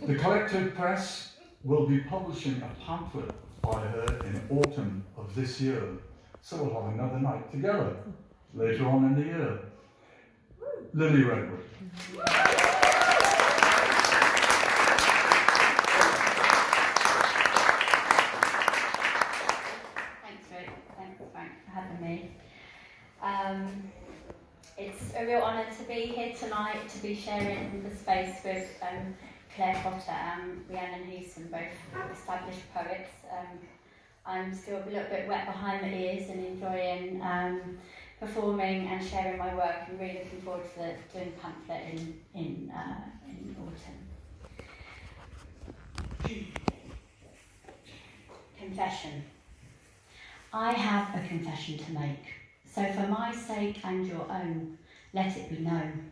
The Collective Press will be publishing a pamphlet by her in autumn of this year, so we'll have another night together later on in the year. Lily Redwood. Thanks, Rick. Thanks, Frank, for having me. It's a real honour to be here tonight, to be sharing the space with Claire Potter and Rhiannon Houston, both established poets. I'm still a little bit wet behind the ears and enjoying performing and sharing my work, and really looking forward to doing the pamphlet in autumn. Confession. I have a confession to make, so for my sake and your own, let it be known.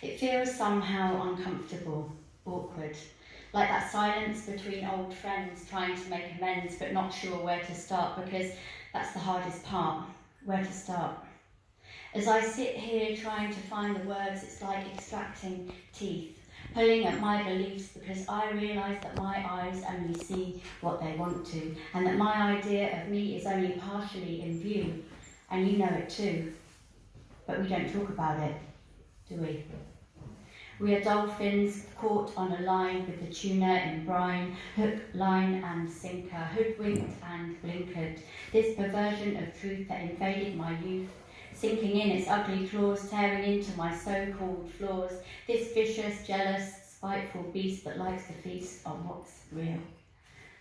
It feels somehow uncomfortable, awkward, like that silence between old friends trying to make amends but not sure where to start, because that's the hardest part, where to start. As I sit here trying to find the words, it's like extracting teeth, pulling at my beliefs, because I realise that my eyes only see what they want to, and that my idea of me is only partially in view, and you know it too. But we don't talk about it, do we? We are dolphins caught on a line with the tuna in brine, hook, line and sinker, hoodwinked and blinkered. This perversion of truth that invaded my youth, sinking in its ugly claws, tearing into my so-called flaws. This vicious, jealous, spiteful beast that likes to feast on what's real.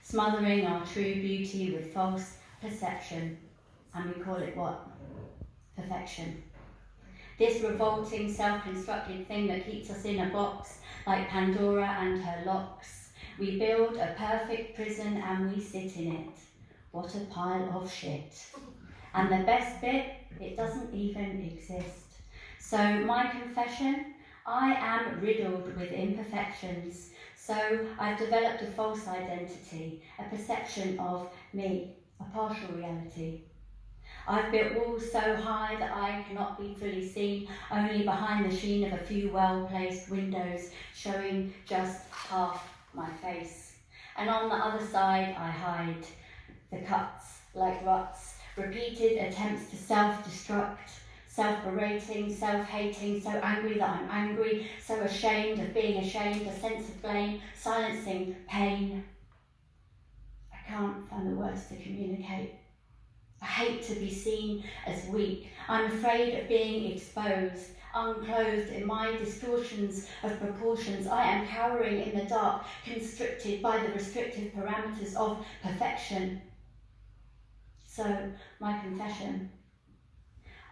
Smothering our true beauty with false perception, and we call it what? Perfection. This revolting, self-constructed thing that keeps us in a box, like Pandora and her locks. We build a perfect prison and we sit in it. What a pile of shit. And the best bit, it doesn't even exist. So my confession, I am riddled with imperfections. So I've developed a false identity, a perception of me, a partial reality. I've built walls so high that I cannot be fully seen, only behind the sheen of a few well-placed windows, showing just half my face. And on the other side I hide the cuts like ruts, repeated attempts to self-destruct, self-berating, self-hating, so angry that I'm angry, so ashamed of being ashamed, a sense of blame, silencing pain. I can't find the words to communicate. I hate to be seen as weak. I'm afraid of being exposed, unclothed in my distortions of proportions. I am cowering in the dark, constricted by the restrictive parameters of perfection. So, my confession.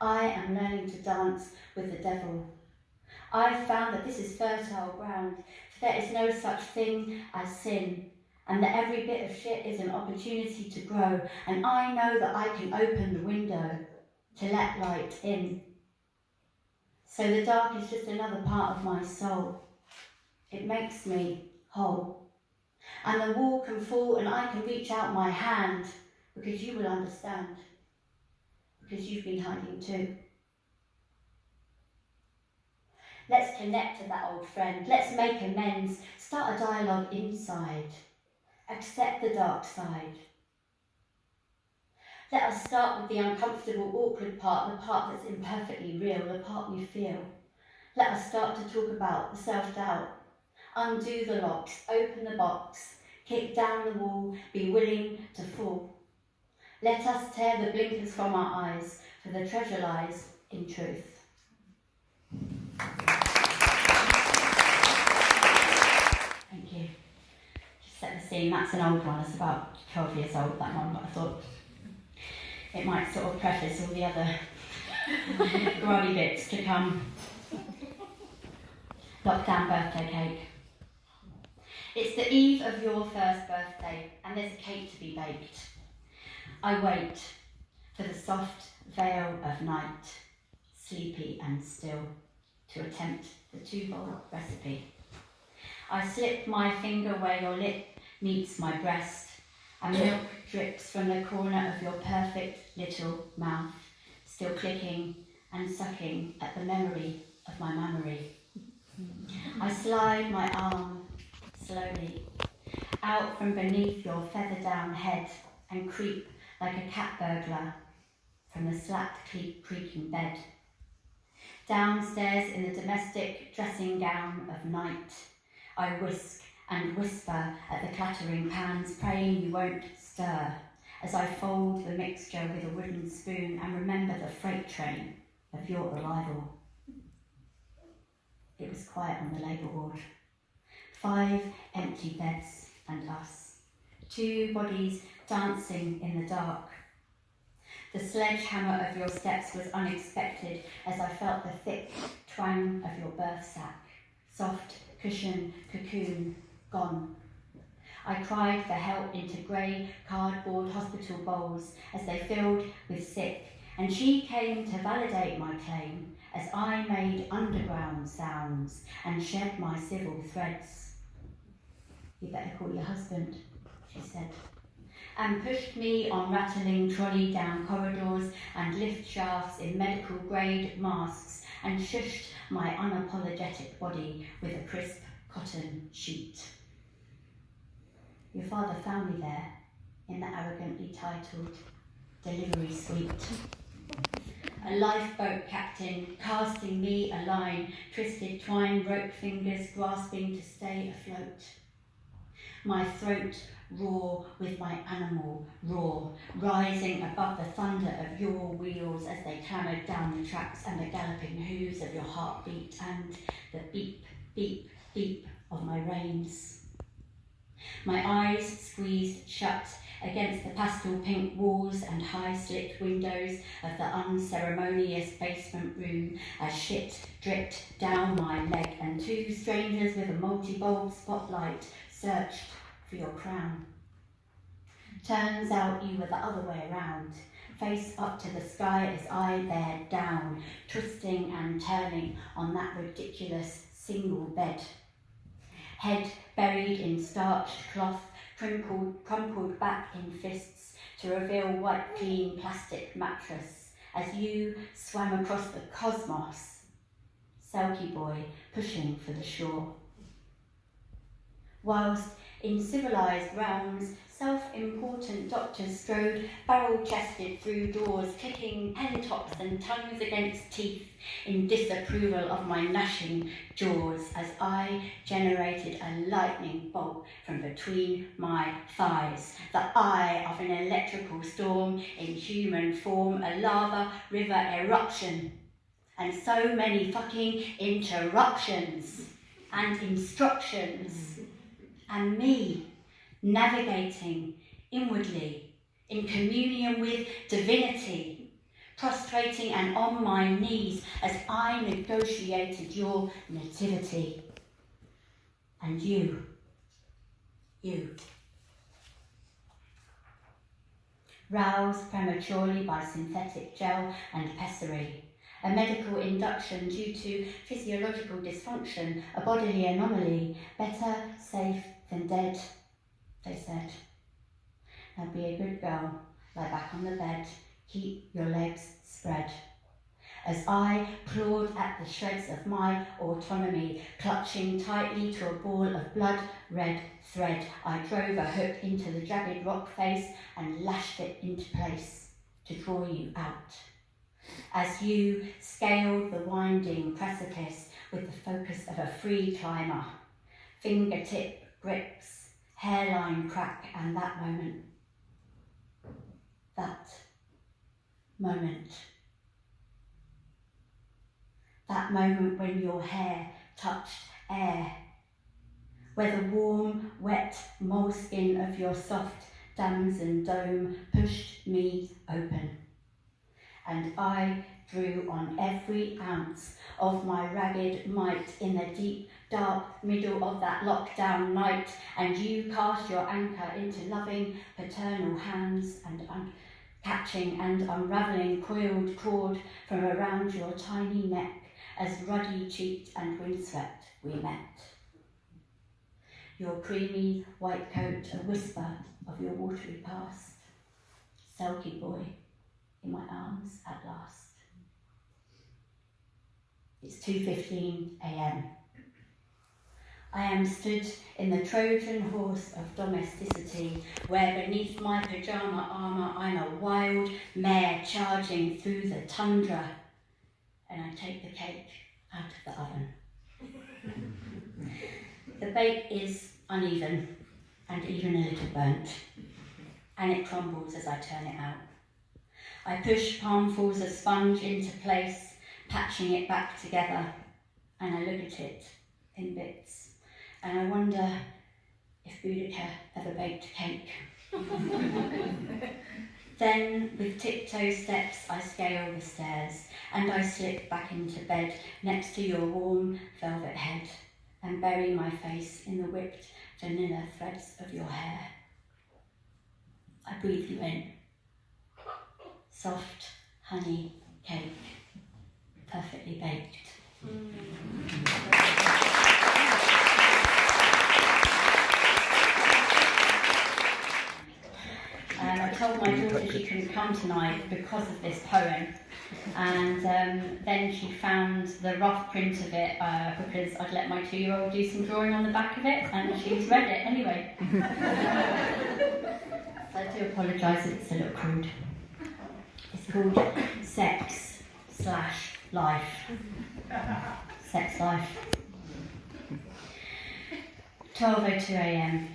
I am learning to dance with the devil. I've found that this is fertile ground, for there is no such thing as sin, and that every bit of shit is an opportunity to grow, and I know that I can open the window to let light in. So the dark is just another part of my soul. It makes me whole. And the wall can fall and I can reach out my hand, because you will understand, because you've been hiding too. Let's connect to that old friend. Let's make amends. Start a dialogue inside. Accept the dark side. Let us start with the uncomfortable, awkward part, the part that's imperfectly real, the part we feel. Let us start to talk about the self-doubt. Undo the locks, open the box, kick down the wall, be willing to fall. Let us tear the blinkers from our eyes, for the treasure lies in truth. Thank you. Set the scene. That's an old one. It's about 12 years old, that one, but I thought it might sort of preface all the other grubby bits to come. Lockdown birthday cake. It's the eve of your first birthday, and there's a cake to be baked. I wait for the soft veil of night, sleepy and still, to attempt the 2-bowl recipe. I slip my finger where your lip meets my breast, and milk drips from the corner of your perfect little mouth, still clicking and sucking at the memory of my mammary. I slide my arm slowly, out from beneath your feather-down head and creep like a cat burglar from the creaking bed. Downstairs in the domestic dressing gown of night, I whisk and whisper at the clattering pans, praying you won't stir, as I fold the mixture with a wooden spoon and remember the freight train of your arrival. It was quiet on the labour ward. 5 empty beds and us. 2 bodies dancing in the dark. The sledgehammer of your steps was unexpected as I felt the thick twang of your birth sack. Soft cushion, cocoon, gone. I cried for help into grey cardboard hospital bowls as they filled with sick, and she came to validate my claim as I made underground sounds and shed my civil threads. You better call your husband, she said, and pushed me on rattling trolley down corridors and lift shafts in medical grade masks and shushed my unapologetic body with a crisp cotton sheet. Your father found me there in the arrogantly titled delivery suite. A lifeboat captain casting me a line, twisted twine rope fingers grasping to stay afloat. My throat raw with my animal roar, rising above the thunder of your wheels as they clamoured down the tracks and the galloping hooves of your heartbeat and the beep, beep, beep of my reins. My eyes squeezed shut against the pastel pink walls and high slit windows of the unceremonious basement room as shit dripped down my leg and 2 strangers with a multi-bulb spotlight searched for your crown. Turns out you were the other way around, face up to the sky as I bared down, twisting and turning on that ridiculous single bed. Head buried in starched cloth, crumpled back in fists to reveal white clean plastic mattress as you swam across the cosmos, Selkie boy pushing for the shore. Whilst in civilised realms, self-important doctors strode barrel-chested through doors, clicking pen tops and tongues against teeth in disapproval of my gnashing jaws as I generated a lightning bolt from between my thighs, the eye of an electrical storm in human form, a lava river eruption, and so many fucking interruptions and instructions, and me navigating inwardly in communion with divinity, prostrating and on my knees as I negotiated your nativity. And you, roused prematurely by synthetic gel and pessary, a medical induction due to physiological dysfunction, a bodily anomaly, better safe than dead, they said. Now be a good girl, lie back on the bed, keep your legs spread. As I clawed at the shreds of my autonomy, clutching tightly to a ball of blood-red thread, I drove a hook into the jagged rock face and lashed it into place to draw you out. As you scaled the winding precipice with the focus of a free climber, fingertip grips, hairline crack, and that moment when your hair touched air, where the warm, wet moleskin of your soft damson dome pushed me open, and I drew on every ounce of my ragged might in the deep, dark middle of that lockdown night, and you cast your anchor into loving paternal hands and catching and unravelling coiled cord from around your tiny neck as ruddy-cheeked and windswept we met. Your creamy white coat a whisper of your watery past, Selkie boy in my arms at last. It's 2:15 a.m. I am stood in the Trojan horse of domesticity, where beneath my pyjama armour I'm a wild mare charging through the tundra, and I take the cake out of the oven. The bake is uneven and even a little burnt, and it crumbles as I turn it out. I push palmfuls of sponge into place, patching it back together, and I look at it in bits, and I wonder if Boudica ever baked cake. Then, with tiptoe steps, I scale the stairs, and I slip back into bed next to your warm velvet head, and bury my face in the whipped vanilla threads of your hair. I breathe you in. Soft honey cake, perfectly baked. I told my daughter she couldn't come tonight because of this poem, and then she found the rough print of it because I'd let my 2-year-old do some drawing on the back of it, and she's read it anyway. So I do apologise if it's a little crude. It's called Sex/Life. Sex Life. 12:02 a.m.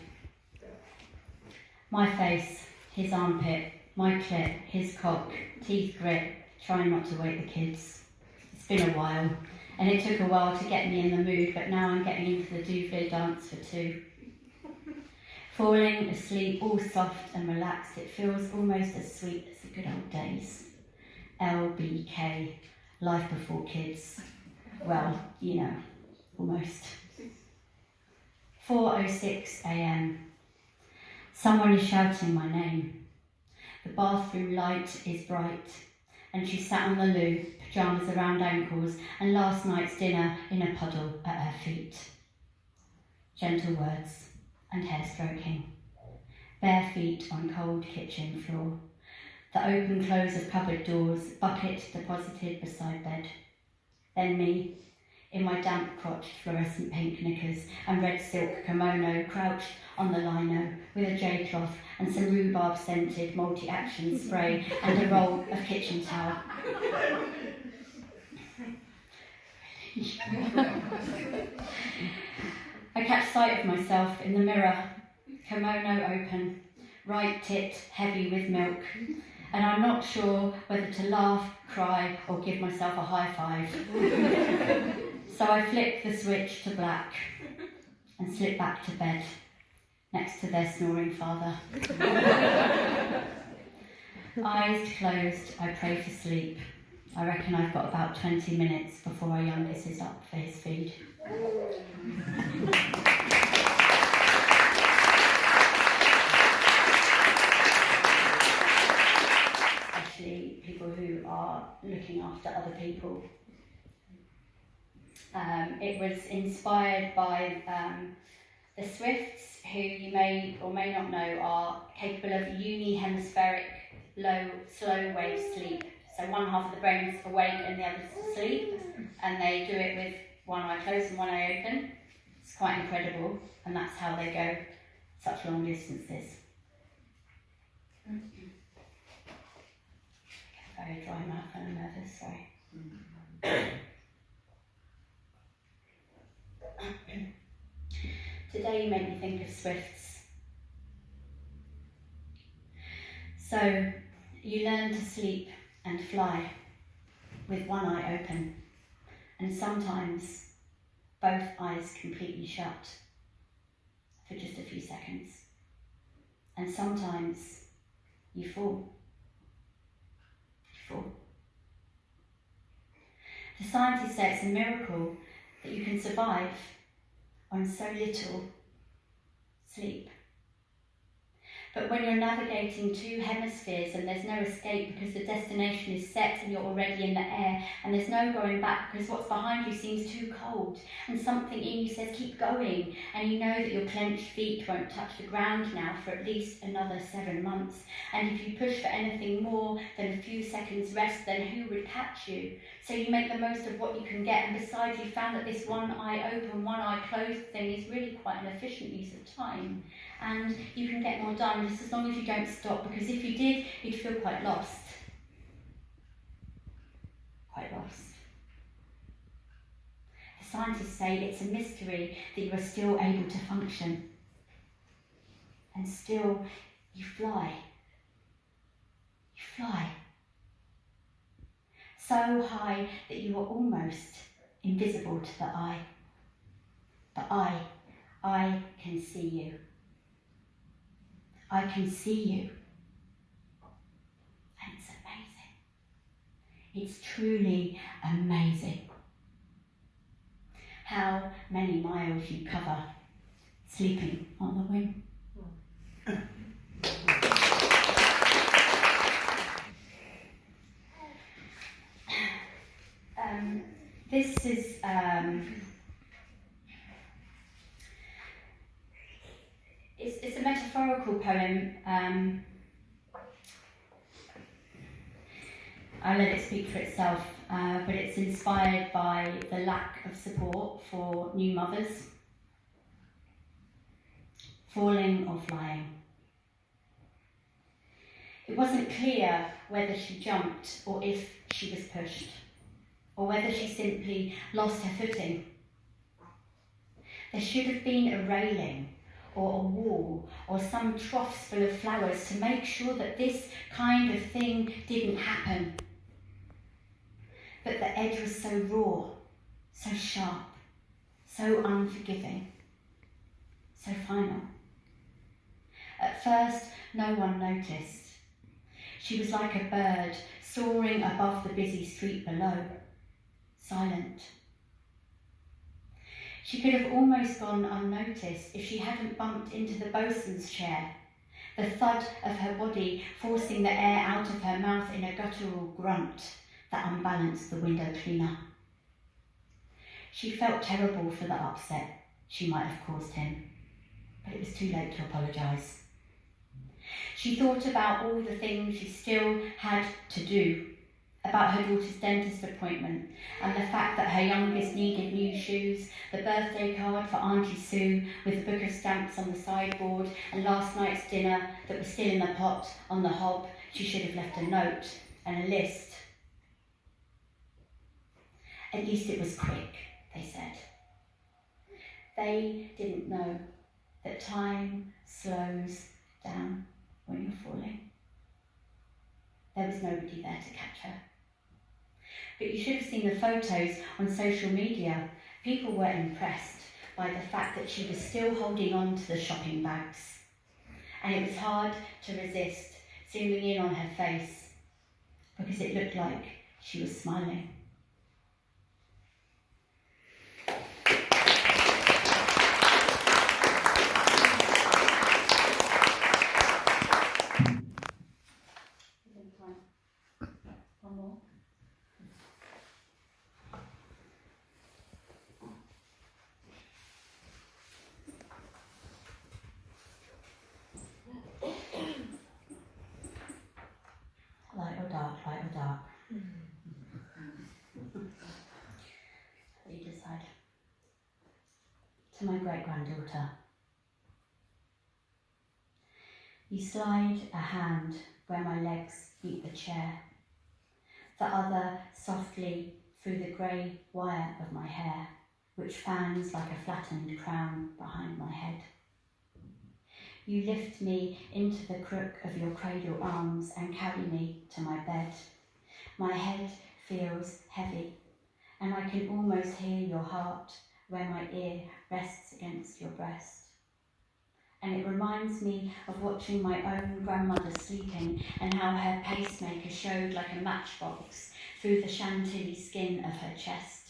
My face, his armpit, my clit, his cock, teeth grit, trying not to wake the kids. It's been a while, and it took a while to get me in the mood, but now I'm getting into the Douville dance for two. Falling asleep, all soft and relaxed, it feels almost as sweet as the good old days. LBK, life before kids. Well, you know, almost. 4:06 a.m. Someone is shouting my name. The bathroom light is bright, and she sat on the loo, pyjamas around ankles, and last night's dinner in a puddle at her feet. Gentle words and hair stroking. Bare feet on cold kitchen floor. The open close of cupboard doors, bucket deposited beside bed. Then me, in my damp crotched fluorescent pink knickers and red silk kimono, crouched on the lino with a J-cloth and some rhubarb scented multi-action spray and a roll of kitchen towel. I catch sight of myself in the mirror, kimono open, right tit heavy with milk, and I'm not sure whether to laugh, cry, or give myself a high five. So I flick the switch to black and slip back to bed next to their snoring father. Eyes closed, I pray for sleep. I reckon I've got about 20 minutes before our youngest is up for his feed. Especially people who are looking after other people. It was inspired by the Swifts, who you may or may not know are capable of unihemispheric low, slow wave sleep. So one half of the brain is awake and the other's asleep, and they do it with one eye closed and one eye open. It's quite incredible, and that's how they go such long distances. Very dry mouth and I'm nervous, sorry. Today you make me think of Swifts. So you learn to sleep and fly with one eye open, and sometimes both eyes completely shut for just a few seconds. And sometimes you fall. You fall. The scientists say it's a miracle that you can survive on so little sleep. But when you're navigating two hemispheres and there's no escape because the destination is set and you're already in the air and there's no going back because what's behind you seems too cold and something in you says keep going, and you know that your clenched feet won't touch the ground now for at least another 7 months, and if you push for anything more than a few seconds rest, then who would catch you? So you make the most of what you can get, and besides you found that this one eye open, one eye closed thing is really quite an efficient use of time. And you can get more done just as long as you don't stop, because if you did, you'd feel quite lost. Quite lost. The scientists say it's a mystery that you are still able to function. And still, you fly. You fly. So high that you are almost invisible to the eye. But I can see you. I can see you. And it's amazing. It's truly amazing. How many miles you cover sleeping on the wing. This is it's a metaphorical poem. I'll let it speak for itself, but it's inspired by the lack of support for new mothers, falling or flying. It wasn't clear whether she jumped or if she was pushed, or whether she simply lost her footing. There should have been a railing or a wall or some troughs full of flowers to make sure that this kind of thing didn't happen. But the edge was so raw, so sharp, so unforgiving, so final. At first, no one noticed. She was like a bird soaring above the busy street below, silent. She could have almost gone unnoticed if she hadn't bumped into the bosun's chair, the thud of her body forcing the air out of her mouth in a guttural grunt that unbalanced the window cleaner. She felt terrible for the upset she might have caused him, but it was too late to apologise. She thought about all the things she still had to do, about her daughter's dentist appointment and the fact that her youngest needed new shoes, the birthday card for Auntie Sue with a book of stamps on the sideboard, and last night's dinner that was still in the pot on the hob. She should have left a note and a list. At least it was quick, they said. They didn't know that time slows down when you're falling. There was nobody there to catch her. But you should have seen the photos on social media. People were impressed by the fact that she was still holding on to the shopping bags. And it was hard to resist zooming in on her face because it looked like she was smiling. One more. Light or dark, light or dark. You decide. To my great-granddaughter. You slide a hand where my legs meet the chair, the other softly through the grey wire of my hair, which fans like a flattened crown behind my head. You lift me into the crook of your cradle arms and carry me to my bed. My head feels heavy, and I can almost hear your heart where my ear rests against your breast. And it reminds me of watching my own grandmother sleeping and how her pacemaker showed like a matchbox through the chantilly skin of her chest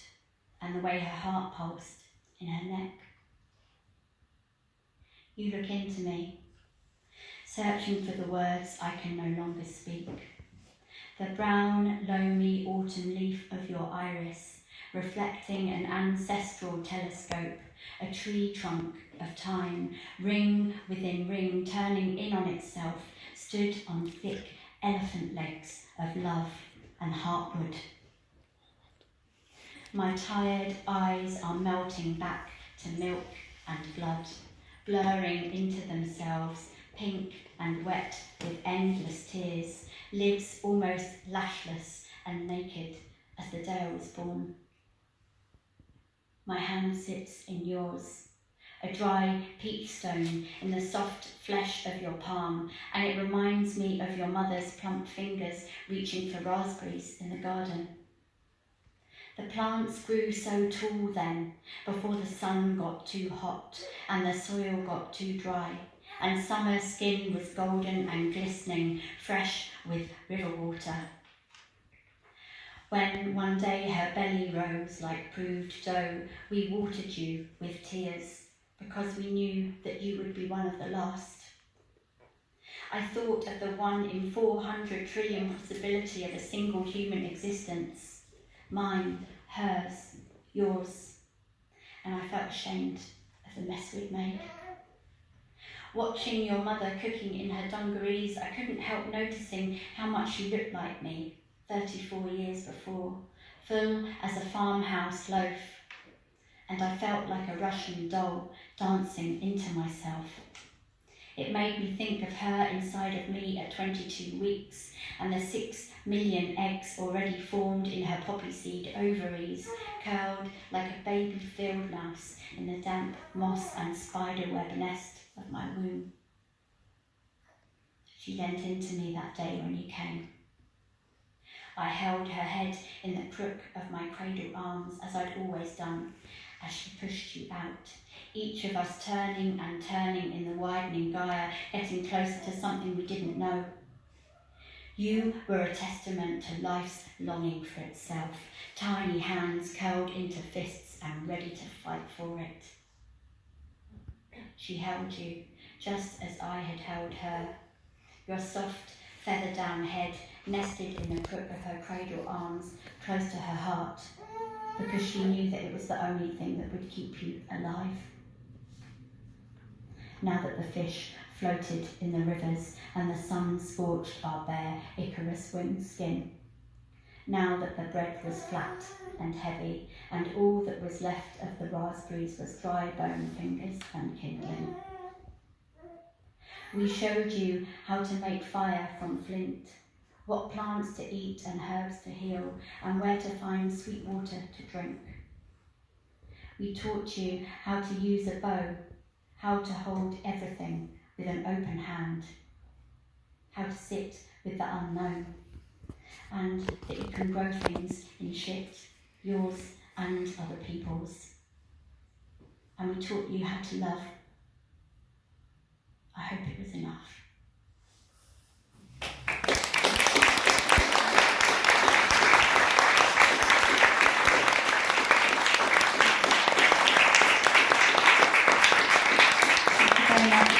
and the way her heart pulsed in her neck. You look into me, searching for the words I can no longer speak. The brown, loamy autumn leaf of your iris, reflecting an ancestral telescope, a tree trunk of time, ring within ring, turning in on itself, stood on thick elephant legs of love and heartwood. My tired eyes are melting back to milk and blood, blurring into themselves, pink and wet with endless tears, lids almost lashless and naked as the day I was born. My hand sits in yours, a dry peach stone in the soft flesh of your palm, and it reminds me of your mother's plump fingers reaching for raspberries in the garden. The plants grew so tall then, before the sun got too hot and the soil got too dry, and summer skin was golden and glistening, fresh with river water. When one day her belly rose like proved dough, we watered you with tears, because we knew that you would be one of the last. I thought of the 1 in 400 trillion possibility of a single human existence, mine, hers, yours, and I felt ashamed of the mess we'd made. Watching your mother cooking in her dungarees, I couldn't help noticing how much she looked like me 34 years before, full as a farmhouse loaf, and I felt like a Russian doll dancing into myself. It made me think of her inside of me at 22 weeks, and the 6 million eggs already formed in her poppy seed ovaries, curled like a baby field mouse in the damp moss and spiderweb nest of my womb. She leant into me that day when you came. I held her head in the crook of my cradle arms, as I'd always done, as she pushed you out, each of us turning and turning in the widening gyre, getting closer to something we didn't know. You were a testament to life's longing for itself, tiny hands curled into fists and ready to fight for it. She held you, just as I had held her, your soft, feather-down head nested in the crook of her cradle arms, close to her heart, because she knew that it was the only thing that would keep you alive. Now that the fish floated in the rivers and the sun scorched our bare Icarus-winged skin, now that the bread was flat and heavy, and all that was left of the raspberries was dry bone fingers and kindling. We showed you how to make fire from flint, what plants to eat and herbs to heal, and where to find sweet water to drink. We taught you how to use a bow, how to hold everything with an open hand, how to sit with the unknown, and that you can grow things in shit, yours and other people's. And we taught you how to love. I hope it was enough. Thank you very much.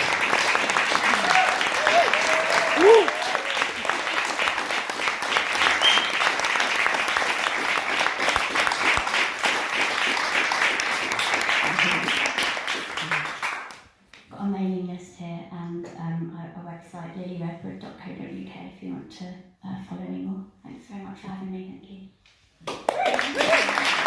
Got a mailing list here and a website, lilyredwood.co.uk, if you want to follow me more. Thanks very much for having me. Thank you.